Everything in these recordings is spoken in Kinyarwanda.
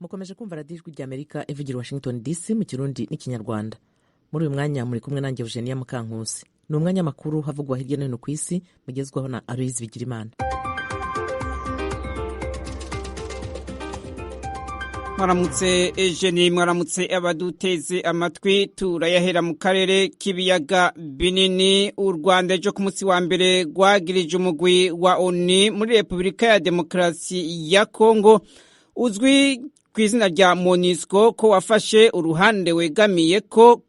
mukomeje kumva radiyo ijwi ry'Amerika ivugira Washington DC mu Kirundi n'Ikinyarwanda. Muri uyu mwanya muri kumwe nanjye Eugenia Mukankusi. Ni umwanya makuru havugwa hirya no hino ku isi mugezwaho na Aloyizi Bigirimana. Mwaramutse Eugenie, mwaramutse abaduteze amatwi. Turayahera mu karere k'ibiyaga binini. Urwanda ejo ku munsi wa mbere rwagirije umugwi wa ONU muri Repubulika ya Demokarasi ya Kongo uzwi ku izina rya MONUSCO ko wafashe uruhande wegamiye ko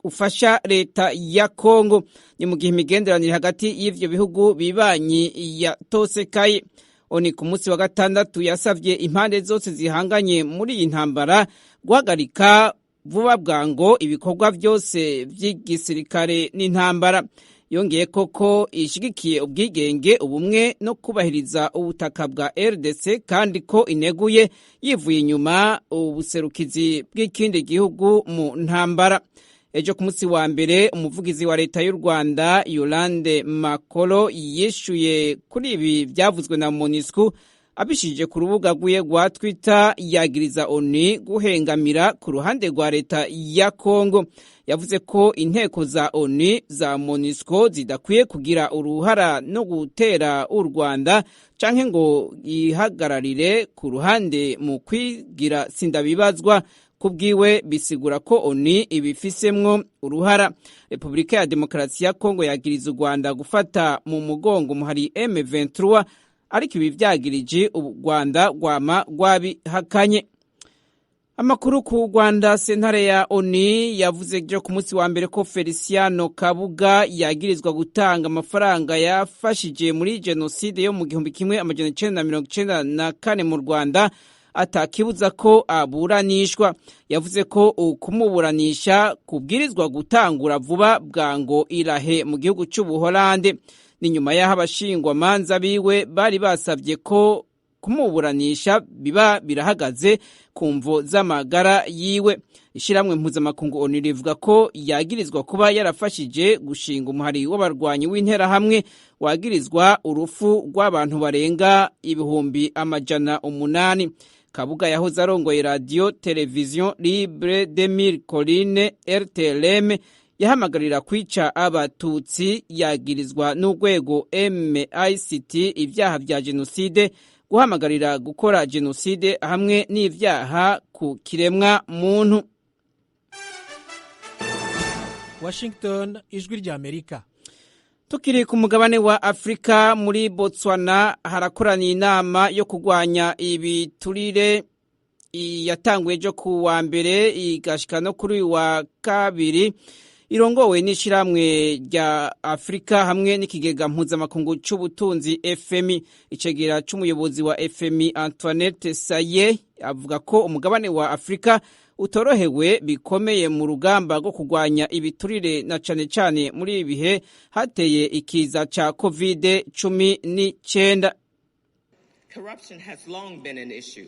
ufasha leta ya Kongo. Ni mu gihe imigenderanire hagati y'ivyo bihugu bibanyi yatosekaye. ONU ku munsi wa gatandatu yasavye impande zose zihanganye muri iyi ntambara guhagarika vuba bwango ibikorwa byose vy'igisirikare n'intambara. Yongeye koko ishigikiye ubwigenge, ubumwe no kubahiriza ubutaka bwa RDC kandi ko ineguye yivuye inyuma ubuserukizi bw'ikindi gihugu mu ntambara. Ejo ku munsi wa mbere umuvugizi wa leta y'u Rwanda Yolande Makolo yishuye kuri ibi byavuzwe na MONUSCO abishije ku rubuga rwiwe rwa Twitter, yagiriza ONU guhengamira ku ruhande rwa leta ya Kongo. Yavuze ko inteko za ONU za MONUSCO zidakwiye kugira uruhara no gutera u Rwanda canke ngo ihagararire ku ruhande mu kwigira sindabibazwa. Kubwiwe bisigura ko ONU ibifisemwo uruhara. Repubulika ya Demokarasi ya Kongo yagiriza u Rwanda gufata mu mugongo muhari M23, ariko ibi vyagirije u Rwanda rwama rwabihakanye. Amakuru ku Rwanda, sentare ya ONU yavuze ejo ku munsi wa mbere ko Feliciano Kabuga yagirizwa gutanga amafaranga yafashije muri jenoside yo mu 1994 mu Rwanda atakibuza ko aburanishwa. Yavuze ko kumuburanisha kubwirizwa gutangura vuba bwango irahe mu gihugu cy'Ubuholande. Ni nyuma y'aho abashingwa manza biwe bari basavye ko kumuburanisha biba birahagaze ku mvo z'amagara yiwe. Ishiramwe mpuzamakungu ONU rivuga ko yagirizwa kuba yarafashije gushinga umuhari w'abarwanyi w'interahamwe wagirizwa urufu rw'abantu barenga 800. Kabuga yahoze arongoye radio television Libre de Mille Collines RTLM yahamagarira kwica abatutsi. Yagirizwa n'urwego MICT ivyaha vya jenoside, guhamagarira gukora jenoside hamwe n'ivyaha ku kiremwa muntu. Washington, ijwi ry'Amerika. Tukiri ku mugabane wa Afrika, muri Botswana harakoraniye inama yo kurwanya ibiturire yatanguye ejo ku wa mbere igashika no kuri wa kabiri, irongowe n'ishiramwe rya Afrika hamwe n'ikigega mpuzamakungu c'ubutunzi FMI. Icegera c'umuyobozi wa FMI Antoinette Saye avuga ko umugabane wa Afrika utorohewe bikomeye mu rugamba rwo kurwanya ibiturire, na cane cane muri ibihe hateye ikiza ca COVID-19. Corruption has long been an issue.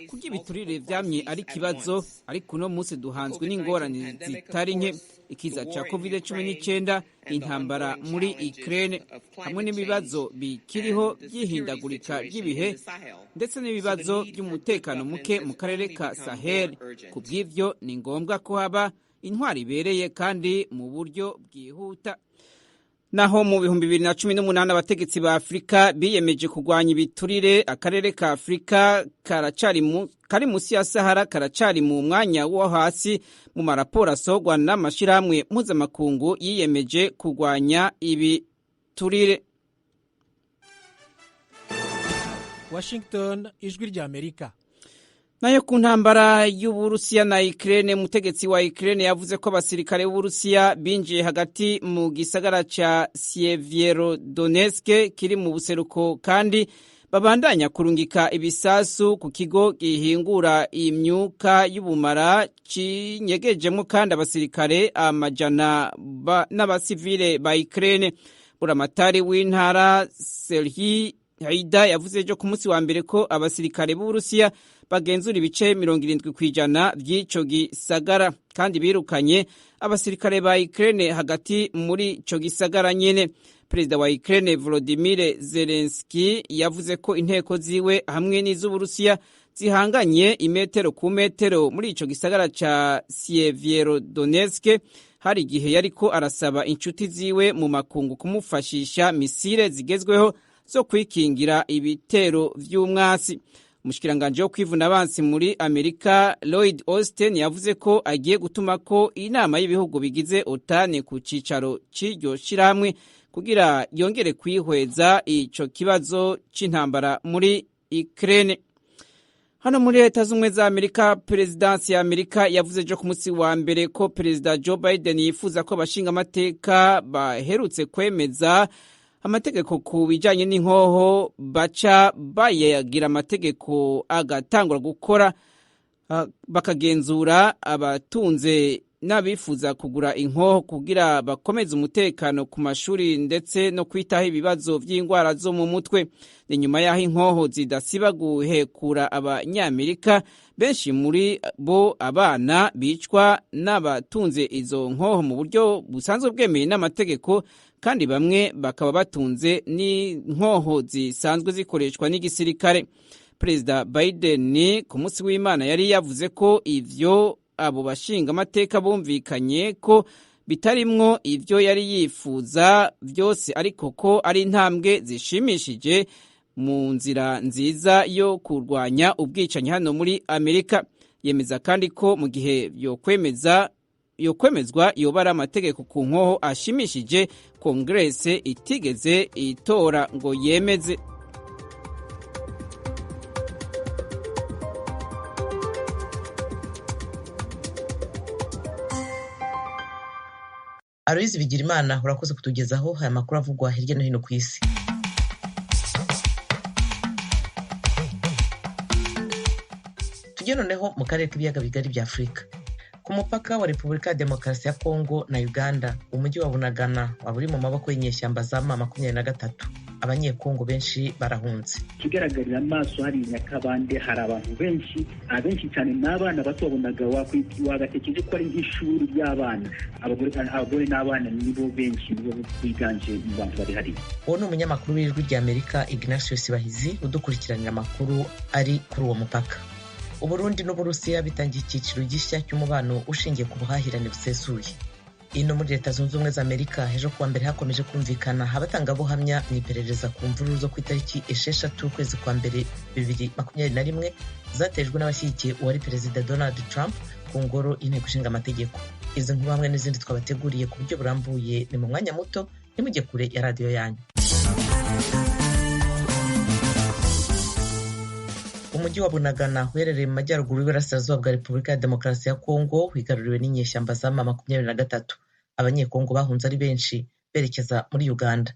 Kuki ibiturire vyamye ari kibazo, ariko uno munsi duhanzwe n'ingorane zitari nke: ikiza ca COVID-19, intambara muri Ukraine, hamwe n'ibibazo bikiriho by'ihindagurika ry'ibihe, ndetse n'ibibazo by'umutekano muke mu karere ka Sahel. Kubw'ivyo ni ngombwa ko haba intwari ibereye kandi mu buryo bwihuta. Naho mu 2018 abategetsi ba Afrika biyemeje kurwanya ibiturire, akarere ka Afrika kari musi ya Sahara karacari mu mwanya wo hasi mu maraporo asogwa n'amashirahamwe mpuzamakungu yiyemeje kurwanya ibiturire. Washington, ijwi ry'Amerika. Nayo ku ntambara y'Uburusiya na Ukraine, umutegetsi wa Ukraine yavuze ko abasirikare b'Uburusiya binjiye hagati mu gisagara ca Sievierodonetsk kiri mu buseruko, kandi babandanya kurungika ibisasu ku kigo gihingura imyuka y'ubumara cinyegejemwo kandi abasirikare amajana n'abasivile ba Ukraine. Buramatari w'intara Serhiy Haida yavuze ejo ku munsi wa mbere ko abasirikare b'Uburusiya bagenzura ibice 70% by'ico gisagara, kandi birukanye abasirikare ba Ukraine hagati muri ico gisagara nyene. Perezida wa Ukraine Volodymyr Zelensky yavuze ko inteko ziwe hamwe n'iz'Uburusiya zihanganye imetero ku metero muri ico gisagara ca Sievierodonetsk hari igihe yariko arasaba inshuti ziwe mu makungu kumufashisha misile zigezweho zo kwikingira ibitero vy'umwasi. Umushikiranganje wo kwivuna abansi muri Amerika Lloyd Austin yavuze ko agiye gutuma ko inama y'ibihugu bigize OTAN ku cicaro c'iryo shirahamwe kugira yongere kwihweza ico kibazo c'intambara muri Ukraine. Hano muri Leta z'Ubumwe za Amerika, Perezidansi ya Amerika yavuze jo ku munsi wa mbere ko Perezida Joe Biden yifuza ko abashinga amateka baherutse kwemeza amategeko ku bijanye n'inkoho baca bayagira amategeko agatangura gukora bakagenzura abatunze n'abifuza kugura inkoho kugira bakomeze umutekano ku mashuri ndetse no kwitaho ibibazo vy'ingwara zo mu mutwe. Ni nyuma y'aho inkoho zidasiba guhekura abanyamerika, benshi muri bo abana bicwa n'abatunze izo nkoho mu buryo busanzwe bwemeye n'amategeko, kandi bamwe bakaba batunze n'inkoho zisanzwe zikoreshwa n'igisirikare. Perezida Biden ku munsi w'Imana yari yavuze ko ivyo abo bashinga amateka bumvikanye ko bitarimwo ivyo yari yifuza vyose, ariko ko ari intambwe zishimishije mu nzira nziza yo kurwanya ubwicanyi hano muri Amerika. Yemeza kandi ko mu gihe yokwemezwa yobara amategeko ku nkoho ashimishije Kongrese itigeze itora ngo yemeze. Aloyizi Bigirimana, urakoze kutugezaho aya makuru avugwa hirya no hino ku isi. Tujye noneho mu karere k'ibiyaga bigari bya Afurika. Ku mupaka wa Repubulika ya Demokarasi ya Kongo na Uganda, umujyi wa Bunagana waba uri mu maboko y'inyeshyamba za M23. Abanyekongo benshi barahunze. Kigaragarira amaso hari Nyakabande, hari abantu benshi cyane n'abana bato babonaga wagatekereje ko ari nk'ishuri ry'abana. Abagore n'abana nibo benshi nibo biganje mu bantu bari hari. Uwo ni umunyamakuru w'ijwi rya Amerika Ignatius Bahizi udukurikiranira amakuru ari kuri uwo mupaka. Uburundi n'Uburusiya bitangiye icyiciro gishya cy'umubano ushingiye ku buhahirane busesuye. Ino muri Leta Zunze Ubumwe za Amerika ejo kuwa mbere hakomeje kumvikana abatangabuhamya mu iperereza ku mvururu zo ku itariki 6 ukwezi kwa mbere 2021 zatejwe n'abashyigikiye uwari Perezida Donald Trump ku ngoro y'inteko ishinga amategeko. Izi nkuru hamwe n'izindi twabateguriye ku buryo burambuye ni mu mwanya muto, nimujye kure ya radiyo yanyu. Umujyi wa Bunagana uherereye mu majyaruguru y'Iburasirazuba bwa Repubulika ya Demokarasi ya Kongo wigaruriwe n'inyeshyamba za M23. Abanyekongo bahunze ari benshi berekeza muri Uganda.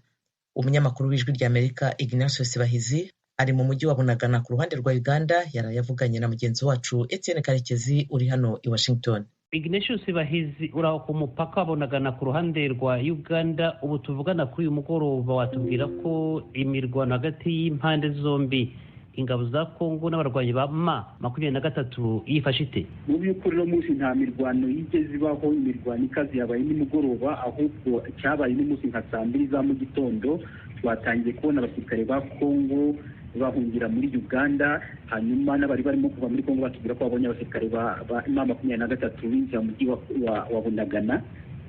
Umunyamakuru w'ijwi rya Amerika Ignatius Bahizi ari mu mujyi wa Bunagana ku ruhande rwa Uganda, yarayavuganye na mugenzi wacu Etienne Karekezi uri hano i Washington. Ignatius Bahizi uraho ku mupaka wa Bunagana ku ruhande rwa Uganda. Ubu tuvugana kuri uyu mugoroba, watubwira ko imirwano hagati y'impande zombi, ingabo za Kongo n'abarwanyi ba M23 yifashe ite? Mu by'ukuri no munsi nta mirwano yigeze ibaho. Imirwano ikazi yabaye nimugoroba, ahubwo cyabaye n'umunsi nka 2 za mu gitondo twatangiye kubona abasirikare ba Kongo bahungira muri Uganda. Hanyuma n'abari barimo kuva muri Kongo batubwira ko babonye abasirikare ba M23 binjira mu mujyi wa Bunagana.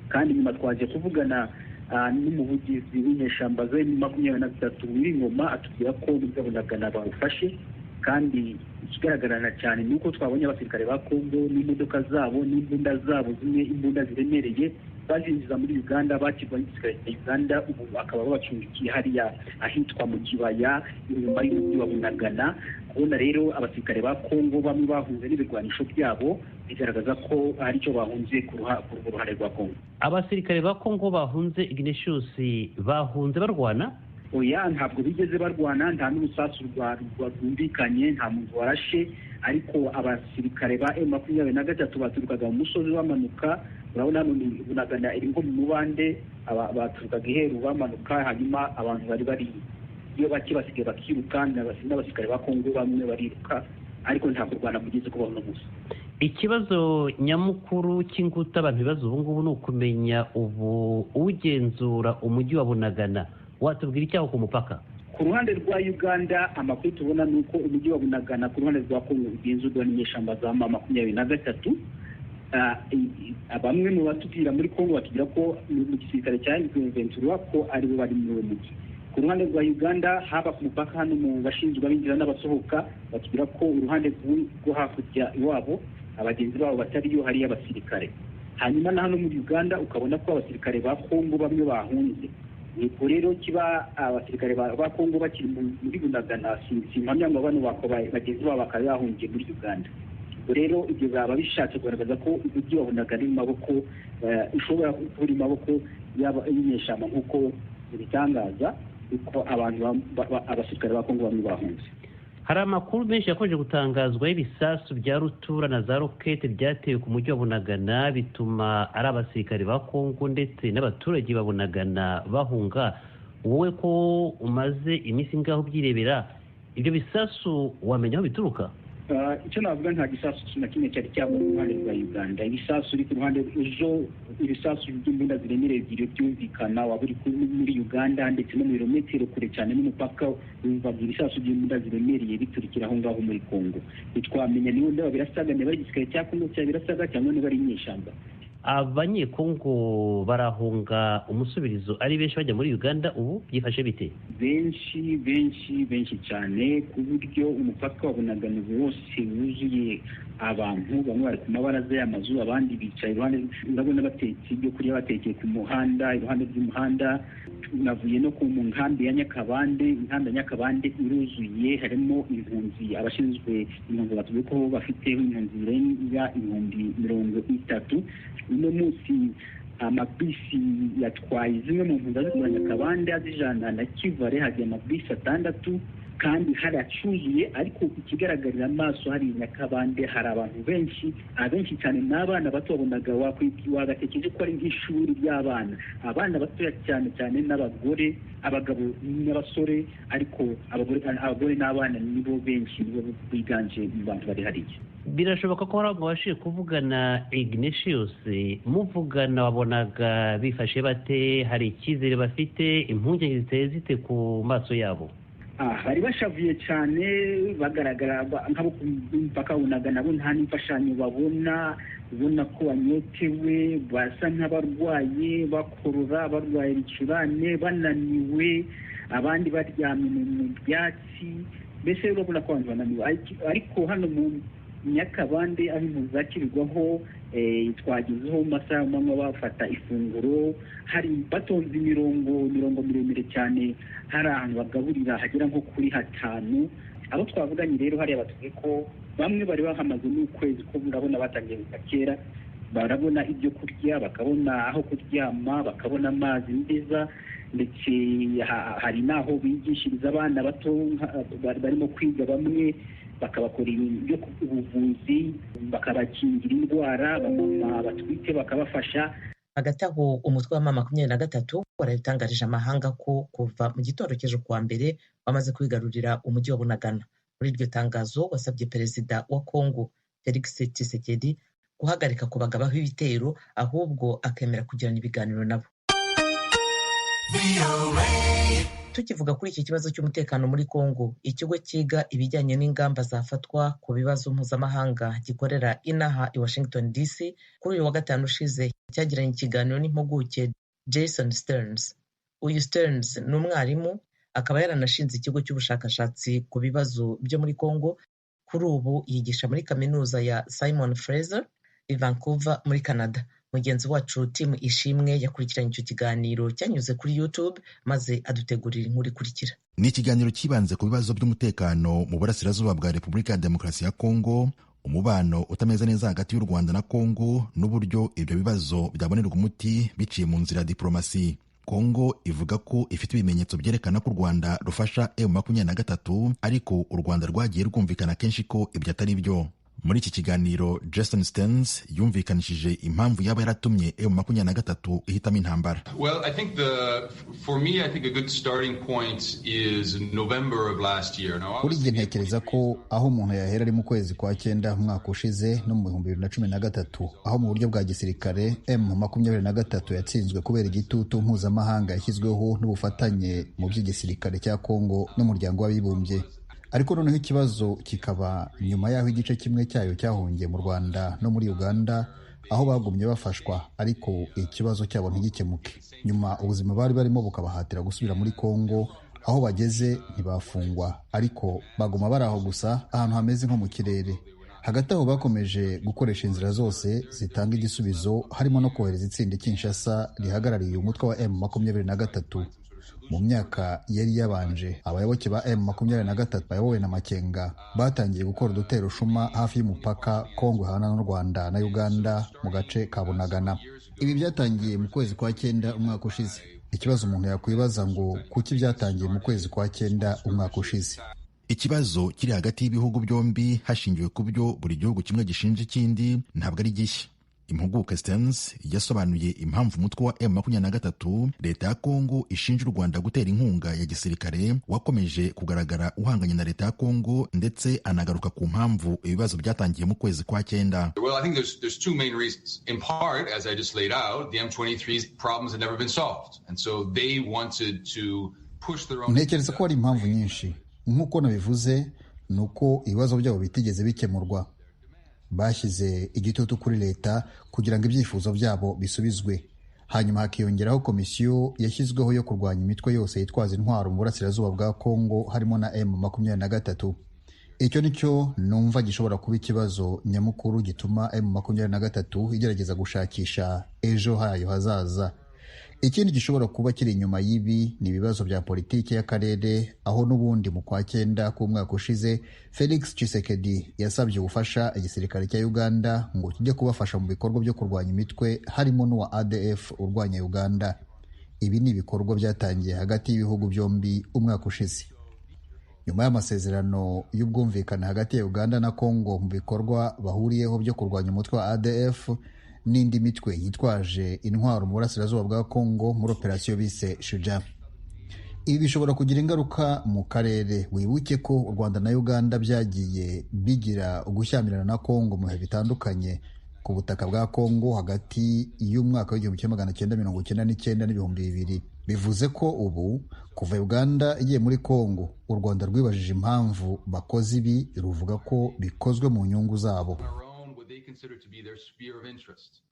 Kandi nyuma twaje kuvugana n'umuvugizi w'inyeshyamba za M23 w'Ingoma atubwira ko Bunagana bawufashe. Kandi ikigaragarana cyane nuko twabonye abasirikare ba Kongo n'imodoka zabo n'imbunda zabo, zimwe imbunda ziremereye bazinjiza muri Uganda, bakirwa n'igisirikare cya Uganda. Ubu bakaba babacumbikiye hariya ahitwa mu kibaya inyuma y'umujyi wa Bunagana. Kubona rero abasirikare ba Kongo bamwe bahunze n'ibigwanisho byabo bigaragaza ko hari icyo bahunze ku ruhare rwa Kongo. Abasirikare ba Kongo bahunze, Ignatius, bahunze barwana? Oya, ntabwo bigeze barwana, nta n'urusasu rwumvikanye, nta muntu warashe. Ariko abasirikare ba M23 baturukaga mu musozi bamanuka. Urabona hano ni Bunagana iri ngo mu mubande, baturukaga iheru bamanuka. Hanyuma abantu bari iyo bake basigaye bakiruka, n'abasirikare ba Kongo bamwe bariruka, ariko ntabwo Rwanda kugeze kubaho no gusa. ikibazo nyamukuru cy'inguta abantu bibaza ubu ngubu ni ukumenya ubu ugenzura umujyi wa Bunagana. Watubwira icyaho ku mupaka? Ku ruhande rwa Uganda amakuru tubona ni uko umujyi wa Bunagana ku ruhande rwa Kongo ugenzurwa n'inyeshyamba za M23. Bamwe mu batubwira muri Kongo batubwira ko mu gisirikare cya M23 ko ari bo bari muri uwo mujyi. Ku ruhande rwa Uganda haba ku mupaka hano mu bashinzwe abinjira n'abasohoka batubwira ko uruhande rwo hakurya iwabo abagenzi babo batariyo hari abasirikare. Hanyuma na hano muri Uganda ukabona ko abasirikare ba Kongo bamwe bahunze. Ubwo rero kiba abasirikare ba Kongo bakiri muri Bunagana simpamya ngo bano bagenzi babo bakaba bahungiye muri Uganda. Ubwo rero ibyo baba bishatse kugaragaza ko umujyi wa Bunagana mu maboko ishobora kuba mu maboko y'inyeshyamba nk'uko bitangaza uko abantu abasirikare ba Kongo bamwe bahunze. Hari amakuru menshi yakomeje gutangazwa y'ibisasu bya rutura na za rokete byatewe ku mujyi wa Bunagana bituma ari abasirikare ba Kongo ndetse n'abaturage ba Bunagana bahunga. Wowe ko umaze iminsi ngaho byirebera ibyo bisasu wamenya aho bituruka? Icyo navuga nta gisasu na kimwe cyari cyaba mu ruhande rwa Uganda. Ibisasu biri ku ruhande ejo ibisasu by'imbunda ziremereye byumvikana waba uri muri Uganda ndetse no mu birometero kure cyane n'umupaka bavuga ibisasu by'imbunda ziremereye biturikira aho ngaho muri Kongo. Bitwamenya niba ndaba birasaga niba ari igisirikare cya Kongo cyangwa birasaga cyangwa niba ari inyeshyamba. Abanyekongo barahunga umusubirizo ari benshi bajya muri Uganda ubu byifashe bite? Benshi cyane ku buryo umupaka wa Bunagana wose wuzuye abantu. Bamwe bari ku mabaraza y'amazu abandi bicaye iruhande ndabona batetse ibyo kurya batekeye ku muhanda iruhande rw'umuhanda. Navuye no ku nkambi ya Nyakabande. Inkambi ya Nyakabande iruzuye harimo impunzi abashinzwe impunzi batubwiye ko bafite impunzi zirenga 30. Uno munsi amabisi yatwaye zimwe mu mpunzi za Nyakabande azijana na Kivale hagiye amabisi 6 kandi haracuzuye. Ariko ikigaragarira amaso hari Nyakabande hari abantu benshi cyane n'abana bato babonaga wagatekereje ko ari nk'ishuri ry'abana. Abana batoya cyane n'abagore abagabo n'abasore, ariko abagore n'abana nibo benshi nibo biganje mu bantu bari hariya. Birashoboka ko hari ababashije kuvugana Ignatius muvugana wabonaga bifashe bate? Hari icyizere bafite? Impungenge ziteye zite ku maso yabo? Bari bashavuye cyane bagaragara nk'abo ku mupaka Bunagana nabo nta n'imfashanyo ubona ko banyotewe basa nk'abarwaye bakorora barwaye ibicurane bananiwe abandi baryamye mu byatsi. Mbese urabona ko abantu bananiwe. Ariko hano mu Nyakabande aho impunzi zakirirwaho twagezeho mu masaha y'amanywa bafata ifunguro. Hari batonze imirongo miremire cyane. Hari ahantu bagaburira hagera nko kuri 5. Abo twavuganye rero hariya batubwiye ko bamwe bari bahamaze n'ukwezi ko murabona batangiye kera. Barabona ibyo kurya, bakabona aho kuryama, bakabona amazi meza, ndetse hari naho bigishiriza abana bato barimo kwiga. Bamwe bakabakorera ibyo ubuvuzi, bakabakingira indwara, batwite bakabafasha. Hagati aho umutwe wa M23 warabitangarije amahanga ko kuva mu gitondo cy'ejo kuwa mbere bamaze kwigarurira umujyi wa Bunagana. Muri iryo tangazo wasabye perezida wa Kongo Felix Tshisekedi guhagarika kubagabaho ibitero ahubwo akemera kugirana ibiganiro nabo. Tukivuga kuri iki kibazo cy'umutekano muri Kongo, ikigo cyiga ibijyanye n'ingamba zafatwa ku bibazo mpuzamahanga gikorera inaha i Washington DC kuri uyu wa gatanu ushize cyagiranye ikiganiro n'impuguke Jason Stearns. Uyu Stearns ni umwarimu akaba yaranashinze ikigo cy'ubushakashatsi ku bibazo byo muri Kongo. Kuri ubu yigisha muri kaminuza ya Simon Fraser i Vancouver muri Canada. Mugenzi wacu Tim Ishimwe yakurikiranye icyo kiganiro cyanyuze kuri YouTube maze adutegurira inkuru ikurikira. Ni ikiganiro kibanze ku bibazo by'umutekano mu burasirazuba bwa Repubulika ya Demokarasi ya Kongo, umubano utameze neza hagati y'u Rwanda na Kongo n'uburyo ibyo bibazo byabonerwa umuti biciye mu nzira ya diplomasi. Kongo ivuga ko ifite ibimenyetso byerekana ko u Rwanda rufasha M23, ariko u Rwanda rwagiye rwumvikana kenshi ko ibyo atari byo. Muri iki kiganiro Justin Stearns yumvikanishije impamvu yaba yaratumye M23 ihitamo intambara. Well, I think for me I think a good starting point is November of last year. Kuri njye ntekereza ko aho umuntu yahera ari mu kwezi kwa 9 umwaka ushize no mu 2013 aho mu buryo bwa gisirikare M23 yatsinzwe kubera igitutu mpuzamahanga yashyizweho n'ubufatanye mu by'igisirikare cya Kongo n'umuryango w'abibumbye. Ariko noneho ikibazo kikaba nyuma y'aho igice kimwe cyayo cyahungiye mu Rwanda no muri Uganda aho bagumye bafashwa, ariko ikibazo cyabo ntigikemuke. Nyuma ubuzima bari barimo bukabahatira gusubira muri Kongo, aho bageze ntibafungwa ariko baguma bari aho gusa ahantu hameze nko mu kirere. Hagati aho bakomeje gukoresha inzira zose zitanga igisubizo, harimo no kohereza itsinda Kinshasa rihagarariye umutwe wa M23. Mu myaka yari yabanje abayoboke ba M23 bayobowe na Makenga batangiye gukora udutero shuma hafi y'umupaka Kongo hana n'u Rwanda na Uganda mu gace ka Bunagana. Ibi byatangiye mu kwezi kwa 9 umwaka ushize. Ikibazo umuntu yakwibaza ngo kuki byatangiye mu kwezi kwa 9 umwaka ushize. Ikibazo kiri hagati y'ibihugu byombi hashingiwe ku byo buri gihugu kimwe gishinja ikindi ntabwo ari gishya. Impuguke Stearns yasobanuye impamvu umutwe wa M23 leta ya Kongo ishinja u Rwanda gutera inkunga ya gisirikare wakomeje kugaragara uhanganye na leta ya Kongo, ndetse anagaruka ku mpamvu ibibazo byatangiye mu kwezi kwa 9. Well, I think there's two main reasons. In part, as I just laid out, the M23's problems had never been solved, and so they wanted to push their own. Ntekereza ko ari impamvu nyinshi. Nk'uko nabivuze, nuko ibibazo byabo bitigeze bikemurwa. Bashyize igitutu kuri leta kugira ngo ibyifuzo byabo bisubizwe. Hanyuma hakiyongeraho komisiyo yashyizweho yo kurwanya imitwe yose yitwaza intwaro mu burasirazuba bwa Kongo harimo na M23. Icyo nicyo numva gishobora kuba ikibazo nyamukuru gituma M23 igerageza gushakisha ejo hayo hazaza. Ikindi gishobora kuba kiri inyuma y'ibi ni ibibazo bya politiki y'akarere, aho n'ubundi mu kwa 9 k'umwaka ushize Felix Tshisekedi yasabye ubufasha igisirikare cya Uganda ngo kijye kubafasha mu bikorwa byo kurwanya imitwe harimo n'uwa ADF urwanya Uganda. Ibi ni ibikorwa byatangiye hagati y'ibihugu byombi umwaka ushize. Nyuma y'amasezerano y'ubwumvikane hagati ya Uganda na Kongo mu bikorwa bahuriyeho byo kurwanya umutwe wa ADF n'indi mitwe yitwaje intwaro mu burasirazuba bwa Kongo muri operasiyo bise Shuja. Ibi bishobora kugira ingaruka mu karere. Wibuke ko u Rwanda na Uganda byagiye bigira ugushyamirana na Kongo mu bihe bitandukanye ku butaka bwa Kongo hagati y'umwaka w'1999 n'ibihumbi 2000. Bivuze ko ubu kuva Uganda igiye muri Kongo, u Rwanda rwibajije impamvu bakoze ibi, ruvuga ko bikozwe mu nyungu zabo.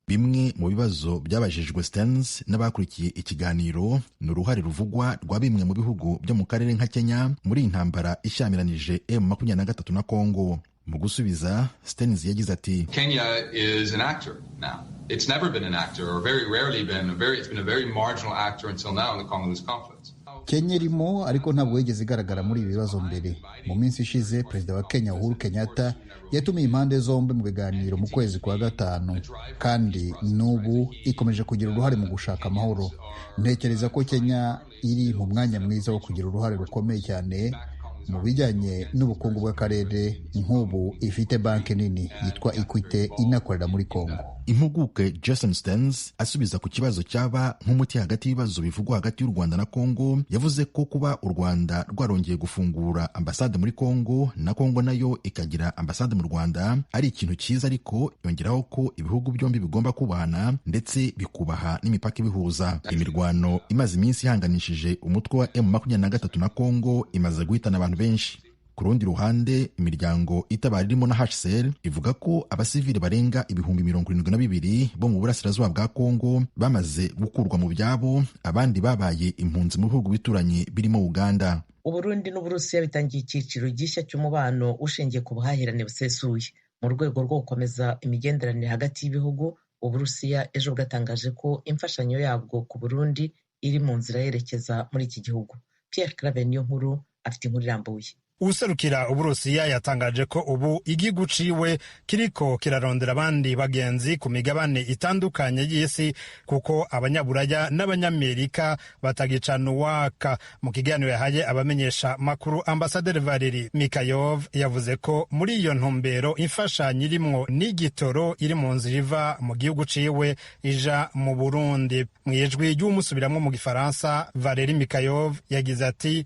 Bimwe mu bibazo byabajijwe Stearns n'abakurikiye ikiganiro ni uruhare ruvugwa rwa bimwe mu bihugu byo mu karere nka Kenya muri intambara ishyamiranyije M23 na Kongo. Mu gusubiza, Stearns yagize ati, Kenya is an actor now. It's never been an actor, or very rarely been. It's been a very marginal actor until now in the Congolese conflict. Kenya irimo ariko ntabwo yigeze igaragara muri ibi bibazo mbere. Mu minsi ishize Perezida wa Kenya Uhuru Kenyatta yatumiye impande zombi mu biganiro mu kwezi kwa 5, kandi n'ubu ikomeje kugira uruhare mu gushaka amahoro. Ntekereza ko Kenya iri mu mwanya mwiza wo kugira uruhare rukomeye cyane mu bijyanye n'ubukungu bw'akarere, nk'ubu ifite banki nini yitwa Equity inakorera muri Kongo. Impuguke Justin Stearns asubiza ku kibazo cyaba nk'umuti hagati y'ibibazo bivugwa hagati y'u Rwanda na Kongo, yavuze ko kuba u Rwanda rwarongeye gufungura ambasade muri Kongo na Kongo nayo ikagira ambasade mu Rwanda ari ikintu cyiza, ariko yongeraho ko ibihugu byombi bigomba kubana ndetse bikubaha n'imipaka ibihuza. Imirwano imaze iminsi ihanganishije umutwe wa M23 na Kongo imaze guhitana abantu benshi. Ku rundi ruhande, imiryango itabara irimo na HCR ivuga ko abasivili barenga 72,000 bo mu burasirazuba bwa Kongo bamaze gukurwa mu byabo, abandi babaye impunzi mu bihugu bituranye birimo Uganda. Uburundi n'Uburusiya bitangiye icyiciro gishya cy'umubano ushingiye ku buhahirane busesuye mu rwego rwo gukomeza imigenderanire hagati y'ibihugu. Uburusiya ejo bwatangaje ko imfashanyo yabwo ku Burundi iri mu nzira yerekeza muri iki gihugu. Pierre Claver Niyonkuru afite inkuru irambuye. uwuserukira Uburusiya yatangaje ko ubu igihugu ciwe kiriko kirarondera abandi bagenzi ku migabane itandukanye y'isi kuko abanyaburaya n'abanyamerika batagicana uwaka. Mu kiganiro yahaye abamenyesha makuru, Ambasaderi Valeri Mikayov yavuze ko muri iyo ntumbero imfashanyo irimwo n'igitoro iri mu nzira iva mu gihugu ciwe ija mu Burundi. Mwijwi ry'umusubiramwo mu Gifaransa, Valeri Mikayov yagize ati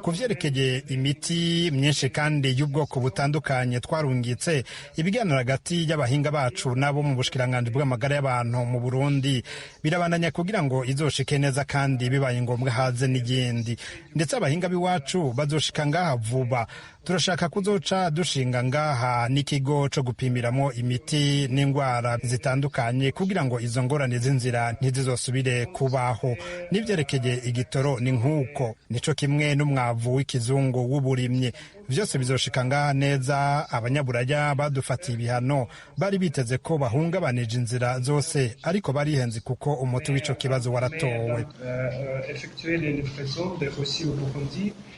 ku vyerekeye imiti myinshi kandi y'ubwoko butandukanye twarungitse ibiganiro hagati y'abahinga bacu nabo mu bushikiranganji bw'amagara y'abantu mu Burundi birabandanya kugira ngo izoshike neza kandi bibaye ngombwa haze n'igindi, ndetse abahinga b'iwacu bazoshika ngaha vuba. Turashaka kuzoca dushinga ngaha n'ikigo co gupimiramo imiti n'ingwara zitandukanye kugira ngo izo ngorane z'inzira ntizizosubire kubaho. N'ivyerekeye igitoro ni nk'uko, nico kimwe n'umwavu w'ikizungu w'uburimyi, vyose bizoshika ngaha neza. Abanyaburaya badufatiye ibihano bari biteze ko bahungabanije inzira zose, ariko barihenze kuko umuti w'ico kibazo waratowe.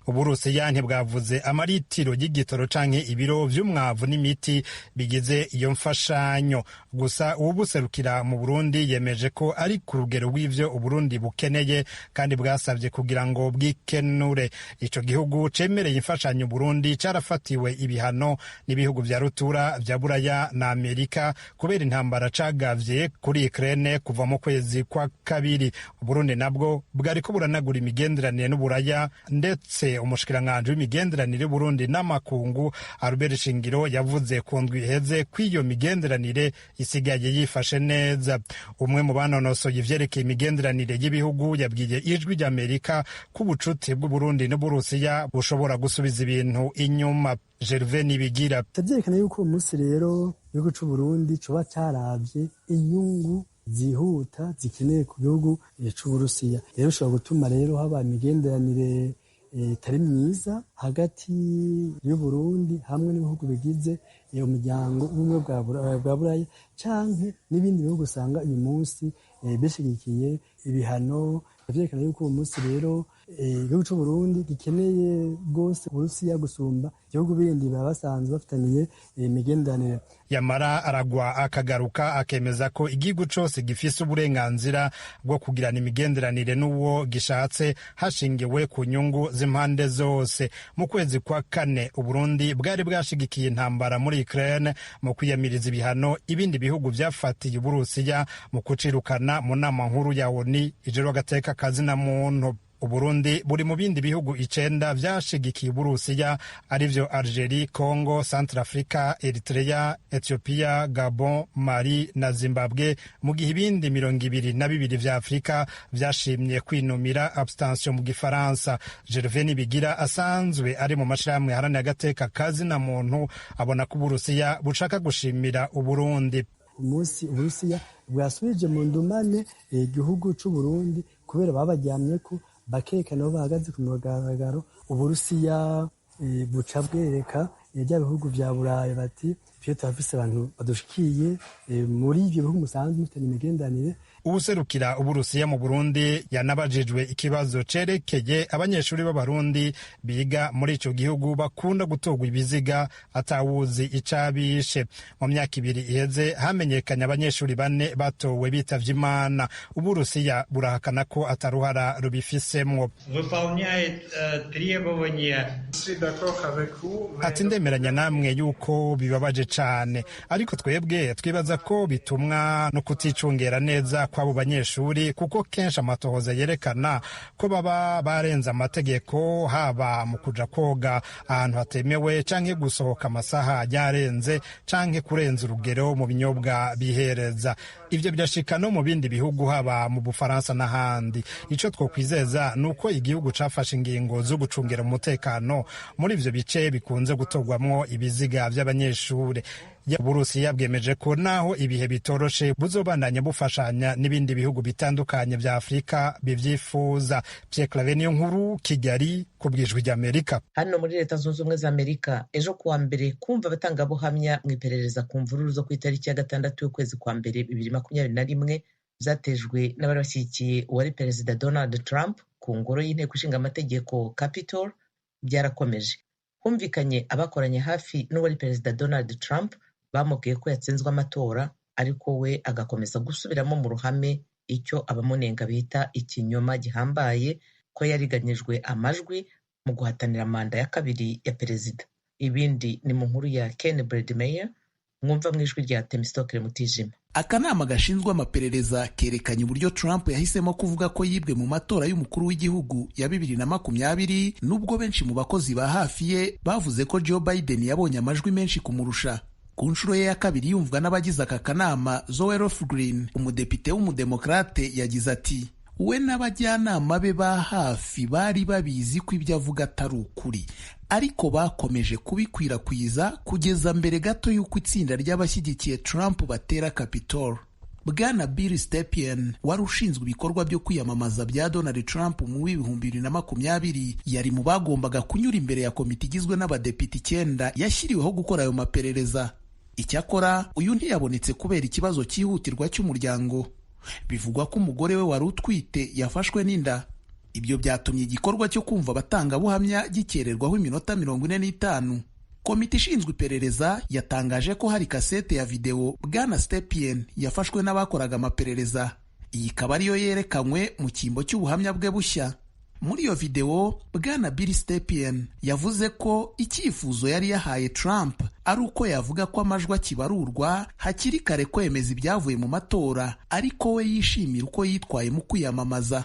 Uburusiya ntibwavuze amaritiro y'igitoro canke ibiro vy'umwavu n'imiti bigize iyo mfashanyo. Gusa uwubuserukira mu Burundi yemeje ko ari ku rugero rw'ivyo Uburundi bukeneye kandi bwasavye kugira ngo bwikenure. Ico gihugu cemereye imfashanyo Burundi carafatiwe ibihano n'ibihugu vya rutura vya Buraya na Amerika kubera intambara cagavye kuri Ukraine kuva mu kwezi kwa kabiri. Uburundi nabwo bwariko buranagura imigenderanire n'Uburaya, ndetse umushikiranganji w'imigenderanire Burundi n'amakungu Albert Shingiro yavuze ku ndwi iheze ko iyo migenderanire isigaye yifashe neza. Umwe mu banonosoye ivyerekeye imigenderanire y'ibihugu yabwiye Ijwi ry'Amerika ko ubucuti bw'Uburundi n'Uburusiya bushobora gusubiza ibintu inyuma. Gervais Nibigira tavyerekana yuko uwo munsi rero igihugu c'Uburundi coba caravye inyungu zihuta zikeneye ku gihugu c'Uburusiya. Rero ushobora gutuma rero haba imigenderanire itari myiza hagati y'Uburundi hamwe n'ibihugu bigize iyo muryango ubumwe bwa Buraya canke n'ibindi bihugu usanga uyu munsi bishigikiye ibihano. Vyerekana yuko uwo munsi rero igihugu c'Uburundi gikeneye rwose Uburusiya gusumba igihugu bindi baba basanzwe bafitaniye imigenderanire. Yamara aragwa akagaruka akemeza ko igihugu cose gifise uburenganzira bwo kugirana imigenderanire n'uwo gishatse hashingiwe ku nyungu z'impande zose. Mu kwezi kwa kane Uburundi bwari bwashigikiye intambara muri Ukraine mu kwiyamiriza ibihano ibindi bihugu vyafatiye Uburusiya mu kucirukana mu nama nkuru ya ONU ijoro agateka kazina muntu. Uburundi buri mu bindi bihugu 9 vyashigikiye Uburusiya arivyo Algerie, Congo, Centrafrica, Eritrea, Ethiopia, Gabon, Mali na Zimbabwe, mu gihe ibindi 22 vya Afrika vyashimye kwinumira abstention mu Gifaransa. Gervais Nibigira asanzwe ari mu mashirahamwe haranira agateka kazina muntu abona ko Uburusiya bushaka gushimira Uburundi. Umunsi Uburusiya bwasubije mu ndumane igihugu c'Uburundi kubera babaryamye ko bakekana bo bahagaze ku mugaragaro. Uburusiya buca bwereka bya bihugu vya Buraya bati twe turafise abantu badushikiye muri ivyo bihugu musanzwe mufitanye imigenderanire. Uwuserukira Uburusiya mu Burundi yanabajijwe ikibazo cerekeye abanyeshuri b'Abarundi biga muri ico gihugu bakunda gutogwa ibiziga atawuzi icabishe. Mu myaka 2 iheze hamenyekanye abanyeshuri 4 batowe bitavye Imana. Uburusiya burahakana ko ataruhara rubifisemwo. Ati ndemeranya namwe yuko bibabaje cane, ariko twebwe twibaza ko bitumwa no kuticungera neza kw'abo banyeshuri, kuko kenshi amatohoza yerekana ko baba barenze amategeko, haba mu kuja koga ahantu hatemewe canke gusohoka amasaha yarenze canke kurenza urugero mu binyobwa bihereza. Ivyo birashika no mu bindi bihugu haba mu Bufaransa n'ahandi. Ico twokwizeza nuko igihugu cafashe ingingo zo gucungera umutekano muri ivyo bice bikunze gutogwamwo ibiziga vy'abanyeshuri. Uburusiya bwemeje ko naho ibihe bitoroshe buzobandanya bufashanya n'ibindi bihugu bitandukanye vya Afrika bivyifuza. Pierre Claver niyo nkuru, Kigali, ku bw'Ijwi ry'Amerika. Hano muri Leta Zunze Ubumwe za Amerika ejo kuwa mbere kumva abatangabuhamya mu iperereza ku mvururu zo ku itariki ya 6 y'ukwezi kwa mbere 2021 zatejwe n'abari bashyigikiye uwari perezida Donald Trump ku ngoro y'inteko ishinga amategeko Capitol byarakomeje. Humvikanye abakoranye hafi n'uwari perezida Donald Trump bamubwiye ko yatsinzwe amatora, ariko we agakomeza gusubiramo mu ruhame icyo abamunenga bita ikinyoma gihambaye, ko yariganyijwe amajwi mu guhatanira manda ya kabiri ya perezida. Ibindi ni mu nkuru ya Ken Bredmeyer mwumva mu ijwi rya Temistokere Mutijima. Akanama gashinzwe amaperereza kerekanye uburyo Trump yahisemo kuvuga ko yibwe mu matora y'umukuru w'igihugu ya 2020, nubwo benshi mu bakozi ba hafi ye bavuze ko Joe Biden yabonye amajwi menshi kumurusha. Ku nshuro ye ya kabiri yumvwa n'abagize aka kanama, Zoe Green, umudepite w'umudemokrate, yagize ati we n'abajyanama be ba hafi bari babizi ko ibyo avuga atari ukuri, ariko bakomeje kubikwirakwiza kugeza mbere gato y'uko itsinda ry'abashyigikiye Trump batera Capitol. Bwana Bill Stepien wari ushinzwe ibikorwa byo kwiyamamaza bya Donald Trump mu 2020 yari mu bagombaga kunyura imbere ya komite igizwe n'abadepite 9 yashyiriweho gukora ayo maperereza. Icyakora uyu ntiyabonetse kubera ikibazo cyihutirwa cy'umuryango. Bivugwa ko umugore we wari utwite yafashwe n'inda. Ibyo byatumye igikorwa cyo kumva abatangabuhamya gikererwaho iminota 45. Komite ishinzwe iperereza yatangaje ko hari kasete ya video Bwana Stepien yafashwe n'abakoraga amaperereza. Iyi ikaba ariyo yerekanywe mu cyimbo cy'ubuhamya bwe bushya. Muri iyo video, Bwana Bill Stepien yavuze ko icyifuzo yari yahaye Trump ari uko yavuga ko amajwi akibarurwa hakiri kare kwemeza ibyavuye mu matora, ariko we yishimira uko yitwaye mu kwiyamamaza.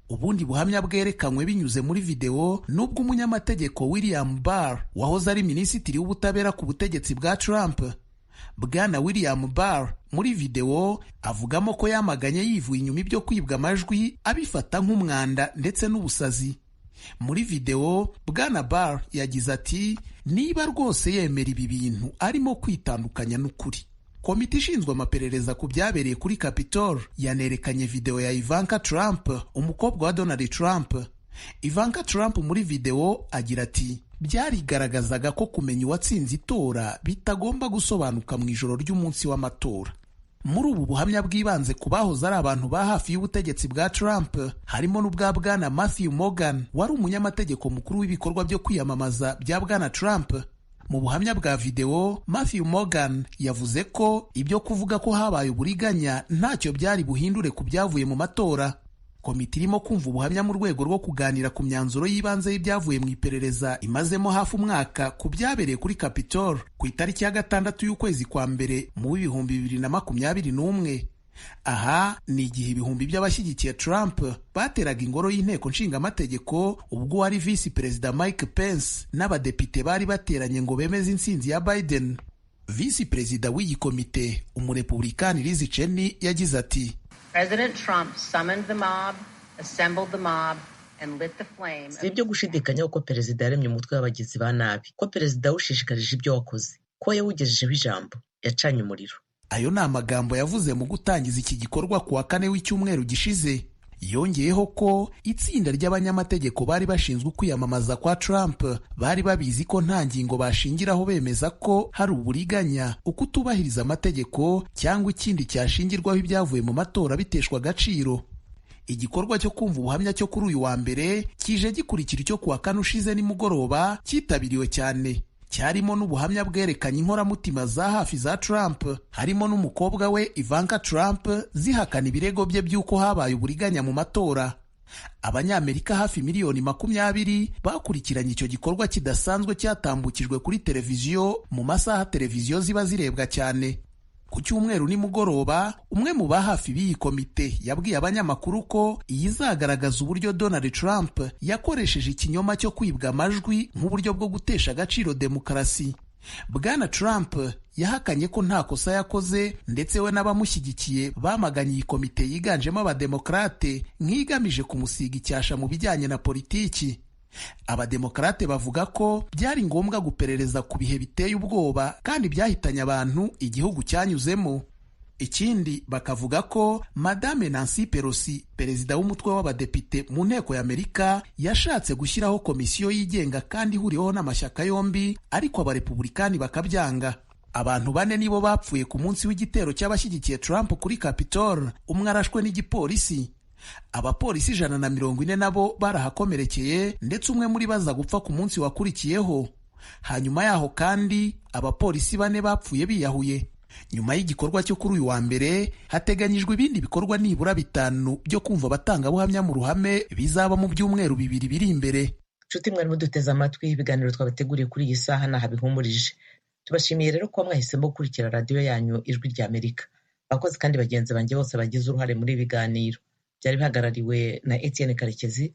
Ubundi buhamya bwerekanywe binyuze muri video nubwo umunyamategeko William Barr wahoze ari minisitiri w'ubutabera ku butegetsi bwa Trump. Bwana William Barr muri video avugamo ko yamaganye yivuye inyuma ibyo kwibwa amajwi, abifata nk'umwanda ndetse n'ubusazi. Muri video Bwana Barr yagize ati niba rwose yemera ibi bintu arimo kwitandukanya n'ukuri. Komite ishinzwe amaperereza ku byabereye kuri Capitol yanerekanye video ya Ivanka Trump, umukobwa wa Donald Trump. Ivanka Trump muri video agira ati byarigaragazaga ko kumenya uwatsinze itora bitagomba gusobanuka mu ijoro ry'umunsi w'amatora. Muri ubu buhamya bwibanze ku bahoze ari abantu ba hafi y'ubutegetsi bwa Trump, harimo n'ubwa Bwana Matthew Morgan wari umunyamategeko mukuru w'ibikorwa byo kwiyamamaza bya Bwana Trump. Mu buhamya bwa video, Matthew Morgan yavuze ko ibyo kuvuga ko habaye uburiganya ntacyo byari buhindure ku byavuye mu matora. Komite irimo kumva ubuhamya mu rwego rwo kuganira ku myanzuro y'ibanze y'ibyavuye mu iperereza imazemo hafi umwaka ku byabereye kuri Capitol ku itariki ya 6 y'ukwezi kwa mbere mu 2021. Aha ni igihe ibihumbi by'abashyigikiye Trump bateraga ingoro y'inteko nshingamategeko ubwo wari visi perezida Mike Pence n'abadepite bari bateranye ngo bemeze intsinzi ya Biden. Visi perezida w'iyi komite, umurepublikani Liz Cheney, yagize ati President Trump summoned the mob, assembled the mob, and lit the flame. Si ibyo gushidikanya ko perezida yaremye umutwe w'abagizi ba nabi, ko perezida yawushishikarije ibyo wakoze, ko yawugejejeho ijambo, yacanye umuriro. Ayo ni amagambo yavuze mu gutangiza iki gikorwa ku wa 4 w'icyumweru gishize. Yongeyeho ko itsinda ry'abanyamategeko bari bashinzwe kwiyamamaza kwa Trump bari babizi ko nta ngingo bashingiraho bemeza ko hari uburiganya, ukutubahiriza amategeko cyangwa ikindi cyashingirwaho ibyavuye mu matora biteshwa agaciro. Igikorwa cyo kumva ubuhamya cyo kuri uyu wa mbere kije gikurikira icyo kuwa 4 ushize nimugoroba cyitabiriwe cyane. Cyarimo n'ubuhamya bwerekanye inkoramutima za hafi za Trump, harimo n'umukobwa we Ivanka Trump zihakana ibirego bye by'uko habaye uburiganya mu matora. Abanyamerika hafi miliyoni 20 bakurikiranye icyo gikorwa kidasanzwe cyatambukijwe kuri televiziyo mu masaha televiziyo ziba zirebwa cyane. Ku cyumweru nimugoroba, umwe mu bahafi b'iyi komite yabwiye abanyamakuru ko izagaragaza uburyo Donald Trump yakoresheje ikinyoma cyo kwibwa amajwi nk'uburyo bwo gutesha agaciro demokarasi. Bwana Trump yahakanye ko nta kosa yakoze, ndetse we n'abamushyigikiye bamaganye iyi komite yiganjemo abademokrate nk'igamije kumusiga icyasha mu bijyanye na politiki. Abademokrate bavuga ko byari ngombwa guperereza ku bihe biteye ubwoba kandi byahitanye abantu igihugu cyanyuzemo. Ikindi bakavuga ko Madame Nancy Pelosi, perezida w'umutwe w'abadepite mu nteko y'Amerika, yashatse gushyiraho komisiyo yigenga kandi ihuriweho n'amashyaka yombi, ariko abarepublikani bakabyanga. Abantu 4 nibo bapfuye ku munsi w'igitero cy'abashyigikiye Trump kuri Capitol, umwe arashwe n'igipolisi. Abapolisi 140 nabo barahakomerekeye, ndetse umwe muri baza gupfa ku munsi wakurikiyeho. Hanyuma yaho kandi abapolisi 4 bapfuye biyahuye. Nyuma y'igikorwa cyo kuri uyu wa mbere, hateganyijwe ibindi bikorwa nibura 5 byo kumva abatangabuhamya mu ruhame bizaba mu byumweru 2 biri imbere. Nshuti mwari muduteze amatwi, ibiganiro twabateguriye kuri iyi saha naha bihumurije. Tubashimiye rero ko mwahisemo gukurikira radiyo yanyu Ijwi ry'Amerika. Abakozi kandi bagenzi banjye bose bagize uruhare muri ibiganiro byari bihagarariwe na Etienne Karekezi